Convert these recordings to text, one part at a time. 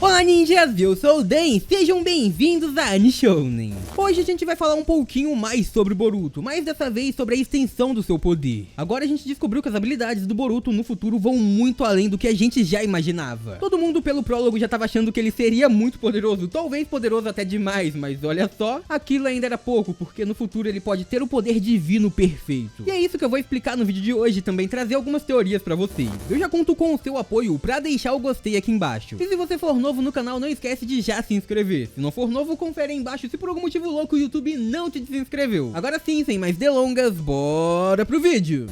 Olá ninjas, eu sou o Dan, sejam bem-vindos a Nishounen. Hoje a gente vai falar um pouquinho mais sobre o Boruto, mas dessa vez sobre a extensão do seu poder. Agora a gente descobriu que as habilidades do Boruto no futuro vão muito além do que a gente já imaginava. Todo mundo pelo prólogo já tava achando que ele seria muito poderoso, talvez poderoso até demais, mas olha só, aquilo ainda era pouco, porque no futuro ele pode ter o poder divino perfeito. E é isso que eu vou explicar no vídeo de hoje e também trazer algumas teorias pra vocês. Eu já conto com o seu apoio pra deixar o gostei aqui embaixo. E se você for novo no canal, não esquece de já se inscrever. Se não for novo, confere aí embaixo se por algum motivo louco o YouTube não te desinscreveu. Agora sim, sem mais delongas, bora pro vídeo.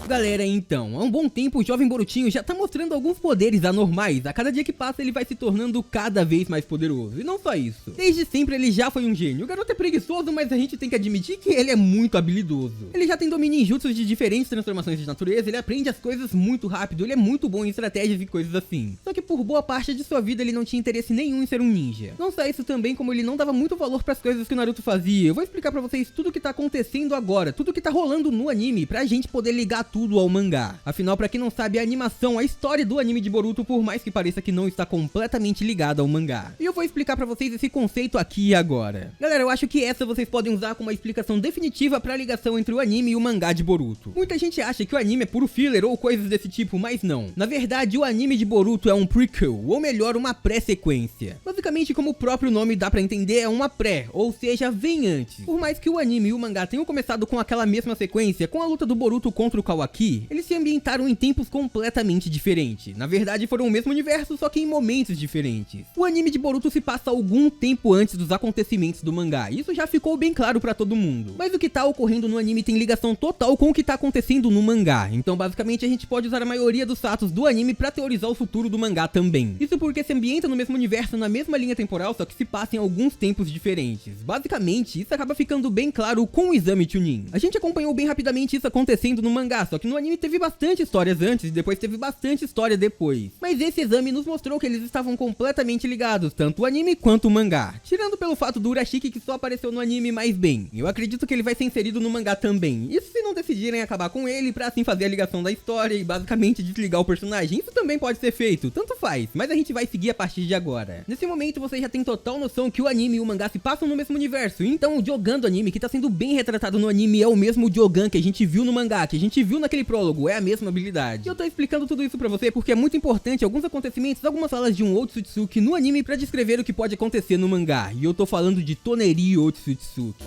Galera, então, há um bom tempo o jovem Borutinho já tá mostrando alguns poderes anormais. A cada dia que passa ele vai se tornando cada vez mais poderoso. E não só isso, desde sempre ele já foi um gênio. O garoto é preguiçoso, mas a gente tem que admitir que ele é muito habilidoso. Ele já tem domínio em jutsus de diferentes transformações de natureza, ele aprende as coisas muito rápido, ele é muito bom em estratégias e coisas assim. Só que por boa parte de sua vida ele não tinha interesse nenhum em ser um ninja. Não só isso também, como ele não dava muito valor pras coisas que o Naruto fazia. Eu vou explicar pra vocês tudo o que tá acontecendo agora, tudo o que tá rolando no anime, pra gente poder ligar tudo ao mangá. Afinal, pra quem não sabe, a animação, a história do anime de Boruto, por mais que pareça que não está completamente ligada ao mangá. E eu vou explicar pra vocês esse conceito aqui e agora. Galera, eu acho que essa vocês podem usar como uma explicação definitiva pra ligação entre o anime e o mangá de Boruto. Muita gente acha que o anime é puro filler ou coisas desse tipo, mas não. Na verdade, o anime de Boruto é um prequel, ou melhor, uma pré-sequência. Basicamente, como o próprio nome dá pra entender, é uma pré, ou seja, vem antes. Por mais que o anime e o mangá tenham começado com aquela mesma sequência, com a luta do Boruto contra o Kawaki, eles se ambientaram em tempos completamente diferentes. Na verdade, foram o mesmo universo, só que em momentos diferentes. O anime de Boruto se passa algum tempo antes dos acontecimentos do mangá, isso já ficou bem claro pra todo mundo. Mas o que tá ocorrendo no anime tem ligação total com o que tá acontecendo no mangá, então basicamente a gente pode usar a maioria dos fatos do anime pra teorizar o futuro do mangá também. Isso porque se ambienta no mesmo universo, na mesma linha temporal, só que se passa em alguns tempos diferentes. Basicamente, isso acaba ficando bem claro com o Exame Chunin. A gente acompanhou bem rapidamente isso acontecendo no mangá, só que no anime teve bastante histórias antes e depois teve bastante história depois. Mas esse exame nos mostrou que eles estavam completamente ligados, tanto o anime quanto o mangá. Tirando pelo fato do Urashiki que só apareceu no anime, mais bem, eu acredito que ele vai ser inserido no mangá também. Isso se não decidirem acabar com ele pra assim fazer a ligação da história e basicamente desligar o personagem. Isso também pode ser feito, tanto faz, mas a gente vai seguir a partir de agora. Nesse momento você já tem total noção que o anime e o mangá se passam no mesmo universo, então o Jogan do anime que tá sendo bem retratado no anime é o mesmo Jogan que a gente viu no mangá, que a gente viu naquele prólogo, é a mesma habilidade. E eu tô explicando tudo isso pra você porque é muito importante alguns acontecimentos, algumas falas de um Otsutsuki no anime pra descrever o que pode acontecer no mangá. E eu tô falando de Toneri Otsutsuki.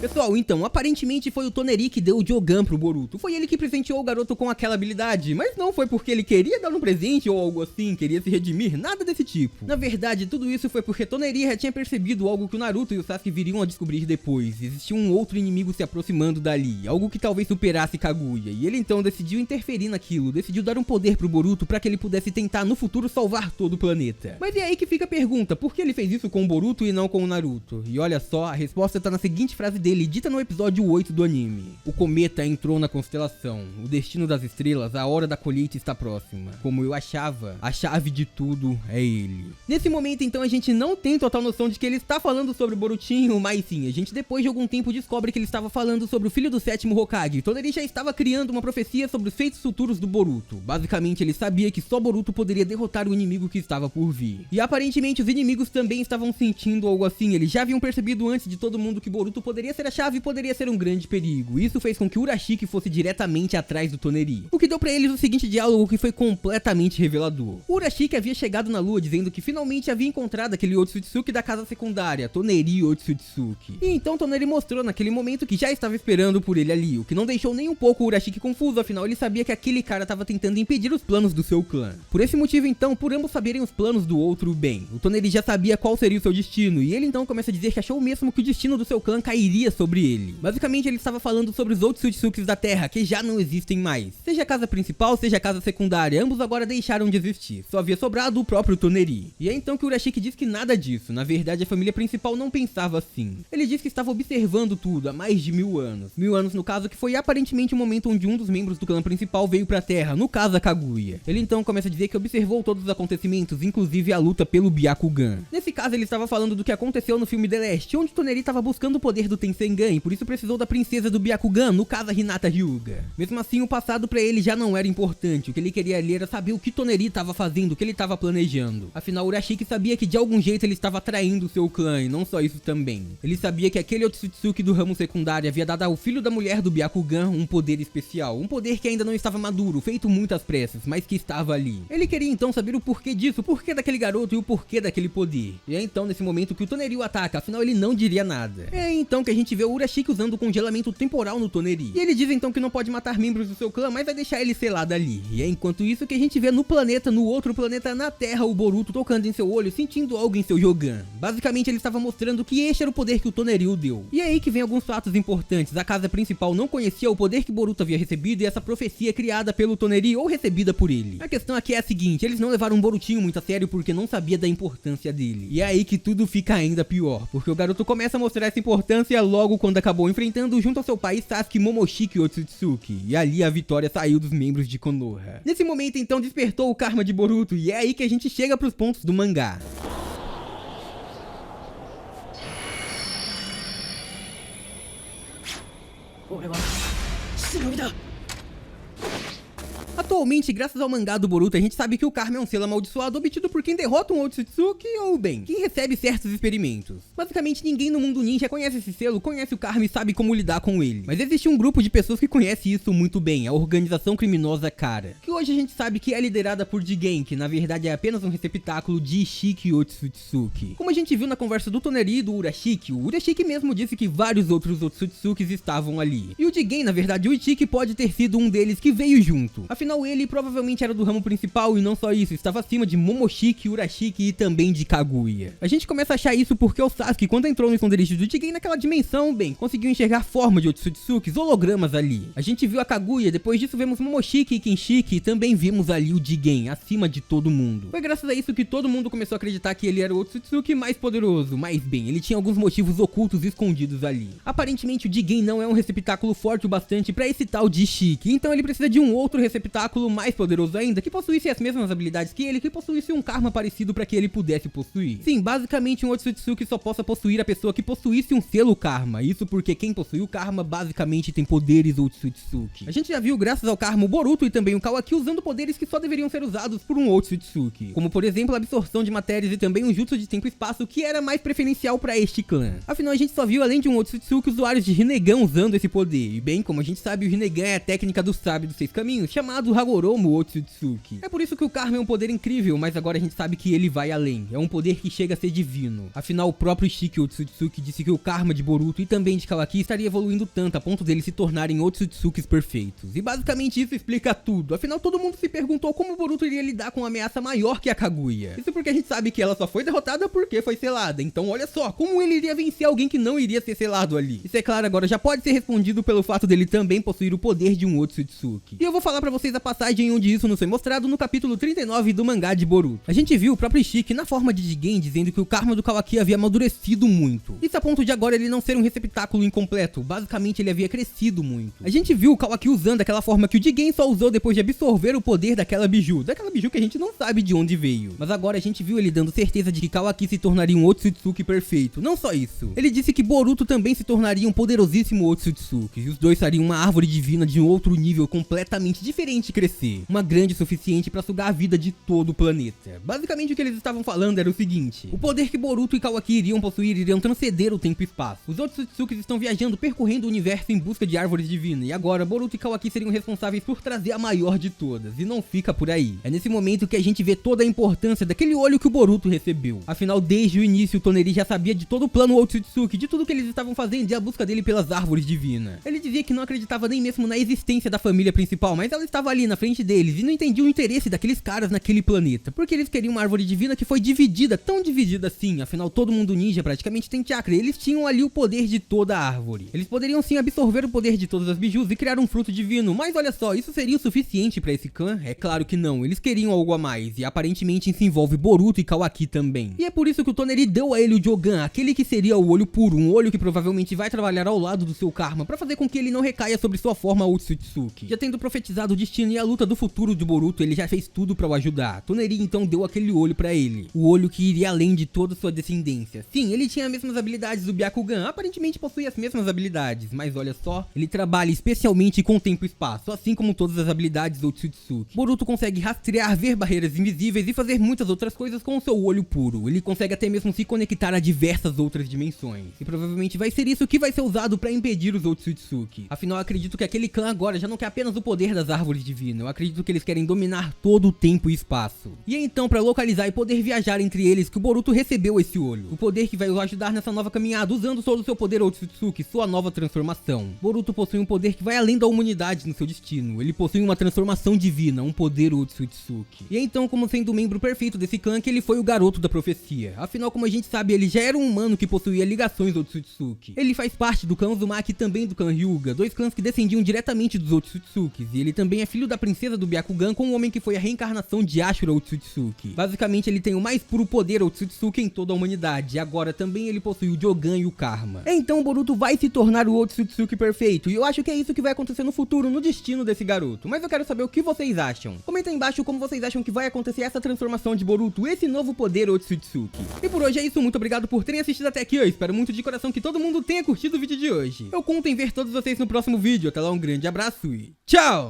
Pessoal, então, aparentemente foi o Toneri que deu o Jogan pro Boruto. Foi ele que presenteou o garoto com aquela habilidade, mas não foi porque ele queria dar um presente ou algo assim, queria se redimir, nada desse tipo. Na verdade, tudo isso foi porque Toneri já tinha percebido algo que o Naruto e o Sasuke viriam a descobrir depois. Existia um outro inimigo se aproximando dali, algo que talvez superasse Kaguya, e ele então decidiu interferir naquilo, decidiu dar um poder pro Boruto pra que ele pudesse tentar no futuro salvar todo o planeta. Mas é aí que fica a pergunta, por que ele fez isso com o Boruto e não com o Naruto? E olha só, a resposta tá na seguinte frase dele, dita no episódio 8 do anime. O cometa entrou na constelação. O destino das estrelas, a hora da colheita está próxima. Como eu achava, a chave de tudo é ele. Nesse momento, então, a gente não tem total noção de que ele está falando sobre o Borutinho, mas sim, a gente depois de algum tempo descobre que ele estava falando sobre o filho do sétimo Hokage. Então ele já estava criando uma profecia sobre os feitos futuros do Boruto. Basicamente, ele sabia que só Boruto poderia derrotar o inimigo que estava por vir. E aparentemente os inimigos também estavam sentindo algo assim. Eles já haviam percebido antes de todo mundo que Boruto poderia ser a chave e poderia ser um grande perigo. Isso fez com que Urashiki fosse diretamente atrás do Toneri, o que deu pra eles o seguinte diálogo que foi completamente revelador. O Urashiki havia chegado na lua dizendo que finalmente havia encontrado aquele Otsutsuki da casa secundária, Toneri Otsutsuki. E então Toneri mostrou naquele momento que já estava esperando por ele ali, o que não deixou nem um pouco o Urashiki confuso, afinal ele sabia que aquele cara estava tentando impedir os planos do seu clã. Por esse motivo então, por ambos saberem os planos do outro, bem, o Toneri já sabia qual seria o seu destino, e ele então começa a dizer que achou mesmo que o destino do seu clã cairia sabia sobre ele. Basicamente ele estava falando sobre os Otsutsukis da Terra, que já não existem mais. Seja a casa principal, seja a casa secundária, ambos agora deixaram de existir. Só havia sobrado o próprio Toneri. E é então que Urashiki diz que nada disso. Na verdade, a família principal não pensava assim. Ele diz que estava observando tudo há mais de 1000 anos. 1000 anos no caso, que foi aparentemente o momento onde um dos membros do clã principal veio pra Terra, no caso a Kaguya. Ele então começa a dizer que observou todos os acontecimentos, inclusive a luta pelo Byakugan. Nesse caso ele estava falando do que aconteceu no filme The Last, onde Toneri estava buscando o poder do Tensengan e por isso precisou da princesa do Byakugan, no caso a Hinata Hyuga. Mesmo assim, o passado pra ele já não era importante. O que ele queria ali era saber o que Toneri estava fazendo, o que ele estava planejando. Afinal, Urashiki sabia que de algum jeito ele estava traindo seu clã, e não só isso também. Ele sabia que aquele Otsutsuki do ramo secundário havia dado ao filho da mulher do Byakugan um poder especial, um poder que ainda não estava maduro, feito muitas pressas, mas que estava ali. Ele queria então saber o porquê disso, o porquê daquele garoto e o porquê daquele poder. E é então nesse momento que o Toneri o ataca, afinal ele não diria nada. É então que a gente vê o Urashiki usando o congelamento temporal no Toneri. E ele diz então que não pode matar membros do seu clã, mas vai deixar ele selado ali. E é enquanto isso que a gente vê no planeta, no outro planeta, na Terra, o Boruto tocando em seu olho, sentindo algo em seu Yogan. Basicamente ele estava mostrando que este era o poder que o Toneri o deu. E é aí que vem alguns fatos importantes. A casa principal não conhecia o poder que Boruto havia recebido e essa profecia criada pelo Toneri ou recebida por ele. A questão aqui é a seguinte, eles não levaram Borutinho muito a sério porque não sabia da importância dele. E é aí que tudo fica ainda pior, porque o garoto começa a mostrar essa importância logo quando acabou enfrentando junto ao seu pai Sasuke Momoshiki Otsutsuki. E ali a vitória saiu dos membros de Konoha. Nesse momento então despertou o karma de Boruto e é aí que a gente chega pros pontos do mangá. Atualmente, graças ao mangá do Boruto, a gente sabe que o karma é um selo amaldiçoado obtido por quem derrota um Otsutsuki ou, bem, quem recebe certos experimentos. Basicamente, ninguém no mundo ninja conhece esse selo, conhece o karma e sabe como lidar com ele. Mas existe um grupo de pessoas que conhece isso muito bem, a organização criminosa Kara, que hoje a gente sabe que é liderada por Jigen, que na verdade é apenas um receptáculo de Ishiki Otsutsuki. Como a gente viu na conversa do Toneri e do Urashiki, o Urashiki mesmo disse que vários outros Otsutsukis estavam ali. E o Jigen, na verdade, o Ishiki pode ter sido um deles que veio junto. Afinal, ele provavelmente era do ramo principal e não só isso, estava acima de Momoshiki, Urashiki e também de Kaguya. A gente começa a achar isso porque o Sasuke, quando entrou no esconderijo do Jigen naquela dimensão, bem, conseguiu enxergar forma de Otsutsukis, hologramas ali. A gente viu a Kaguya, depois disso vemos Momoshiki e Kinshiki e também vimos ali o Jigen, acima de todo mundo. Foi graças a isso que todo mundo começou a acreditar que ele era o Otsutsuki mais poderoso, mas bem, ele tinha alguns motivos ocultos escondidos ali. Aparentemente o Jigen não é um receptáculo forte o bastante pra esse tal de Ishiki, então ele precisa de um outro receptáculo mais poderoso ainda, que possuísse as mesmas habilidades que ele, que possuísse um karma parecido para que ele pudesse possuir. Sim, basicamente um Otsutsuki só possa possuir a pessoa que possuísse um selo karma, isso porque quem possui o karma basicamente tem poderes Otsutsuki. A gente já viu, graças ao karma, o Boruto e também o Kawaki usando poderes que só deveriam ser usados por um Otsutsuki, como por exemplo a absorção de matérias e também o jutsu de tempo e espaço, que era mais preferencial para este clã. Afinal, a gente só viu, além de um Otsutsuki, usuários de Rinnegan usando esse poder, e bem, como a gente sabe, o Rinnegan é a técnica do sábio dos 6 caminhos, chamado Hagoromo Otsutsuki. É por isso que o karma é um poder incrível, mas agora a gente sabe que ele vai além. É um poder que chega a ser divino. Afinal, o próprio Ishiki Otsutsuki disse que o karma de Boruto e também de Kawaki estaria evoluindo tanto a ponto deles se tornarem Otsutsukis perfeitos. E basicamente isso explica tudo. Afinal, todo mundo se perguntou como Boruto iria lidar com uma ameaça maior que a Kaguya. Isso porque a gente sabe que ela só foi derrotada porque foi selada. Então olha só, como ele iria vencer alguém que não iria ser selado ali? Isso é claro, agora já pode ser respondido pelo fato dele também possuir o poder de um Otsutsuki. E eu vou falar pra vocês a passagem onde isso nos foi mostrado no capítulo 39 do mangá de Boruto. A gente viu o próprio Ishiki na forma de Jigen dizendo que o karma do Kawaki havia amadurecido muito. Isso a ponto de agora ele não ser um receptáculo incompleto, basicamente ele havia crescido muito. A gente viu o Kawaki usando aquela forma que o Jigen só usou depois de absorver o poder daquela biju que a gente não sabe de onde veio. Mas agora a gente viu ele dando certeza de que Kawaki se tornaria um Otsutsuki perfeito. Não só isso, ele disse que Boruto também se tornaria um poderosíssimo Otsutsuki, e os dois fariam uma árvore divina de um outro nível completamente diferente crescer. Uma grande o suficiente para sugar a vida de todo o planeta. Basicamente o que eles estavam falando era o seguinte: o poder que Boruto e Kawaki iriam possuir iriam transcender o tempo e espaço. Os Otsutsukis estão viajando, percorrendo o universo em busca de árvores divinas, e agora Boruto e Kawaki seriam responsáveis por trazer a maior de todas, e não fica por aí. É nesse momento que a gente vê toda a importância daquele olho que o Boruto recebeu. Afinal, desde o início, o Toneri já sabia de todo o plano Otsutsuki, de tudo que eles estavam fazendo e a busca dele pelas árvores divinas. Ele dizia que não acreditava nem mesmo na existência da família principal, mas ela estava ali ali na frente deles e não entendia o interesse daqueles caras naquele planeta, porque eles queriam uma árvore divina que foi dividida, tão dividida assim, afinal todo mundo ninja praticamente tem chakra, e eles tinham ali o poder de toda a árvore. Eles poderiam sim absorver o poder de todas as bijus e criar um fruto divino, mas olha só, isso seria o suficiente pra esse clã? É claro que não, eles queriam algo a mais, e aparentemente isso envolve Boruto e Kawaki também. E é por isso que o Toneri deu a ele o Jogan, aquele que seria o olho puro, um olho que provavelmente vai trabalhar ao lado do seu karma, pra fazer com que ele não recaia sobre sua forma Otsutsuki. Já tendo profetizado o destino e a luta do futuro de Boruto, ele já fez tudo pra o ajudar. Toneri então deu aquele olho pra ele, o olho que iria além de toda sua descendência. Sim, ele tinha as mesmas habilidades do Byakugan, aparentemente possui as mesmas habilidades, mas olha só, ele trabalha especialmente com tempo e espaço, assim como todas as habilidades do Otsutsuki. Boruto consegue rastrear, ver barreiras invisíveis e fazer muitas outras coisas com o seu olho puro. Ele consegue até mesmo se conectar a diversas outras dimensões. E provavelmente vai ser isso que vai ser usado pra impedir os Otsutsuki. Afinal, acredito que aquele clã agora já não quer apenas o poder das árvores divinas, eu acredito que eles querem dominar todo o tempo e espaço. E é então pra localizar e poder viajar entre eles que o Boruto recebeu esse olho. O poder que vai o ajudar nessa nova caminhada, usando todo o seu poder Otsutsuki, sua nova transformação. Boruto possui um poder que vai além da humanidade no seu destino. Ele possui uma transformação divina, um poder Otsutsuki. E é então, como sendo o membro perfeito desse clã, que ele foi o garoto da profecia. Afinal, como a gente sabe, ele já era um humano que possuía ligações Otsutsuki. Ele faz parte do clã Uzumaki e também do clã Hyuga, dois clãs que descendiam diretamente dos Otsutsukis, e ele também é filho da princesa do Byakugan com o homem que foi a reencarnação de Ashura Otsutsuki. Basicamente, ele tem o mais puro poder Otsutsuki em toda a humanidade, e agora também ele possui o Jogan e o Karma. Então o Boruto vai se tornar o Otsutsuki perfeito, e eu acho que é isso que vai acontecer no futuro, no destino desse garoto. Mas eu quero saber o que vocês acham. Comenta aí embaixo como vocês acham que vai acontecer essa transformação de Boruto, esse novo poder Otsutsuki. E por hoje é isso, muito obrigado por terem assistido até aqui, eu espero muito de coração que todo mundo tenha curtido o vídeo de hoje. Eu conto em ver todos vocês no próximo vídeo, até lá um grande abraço e tchau!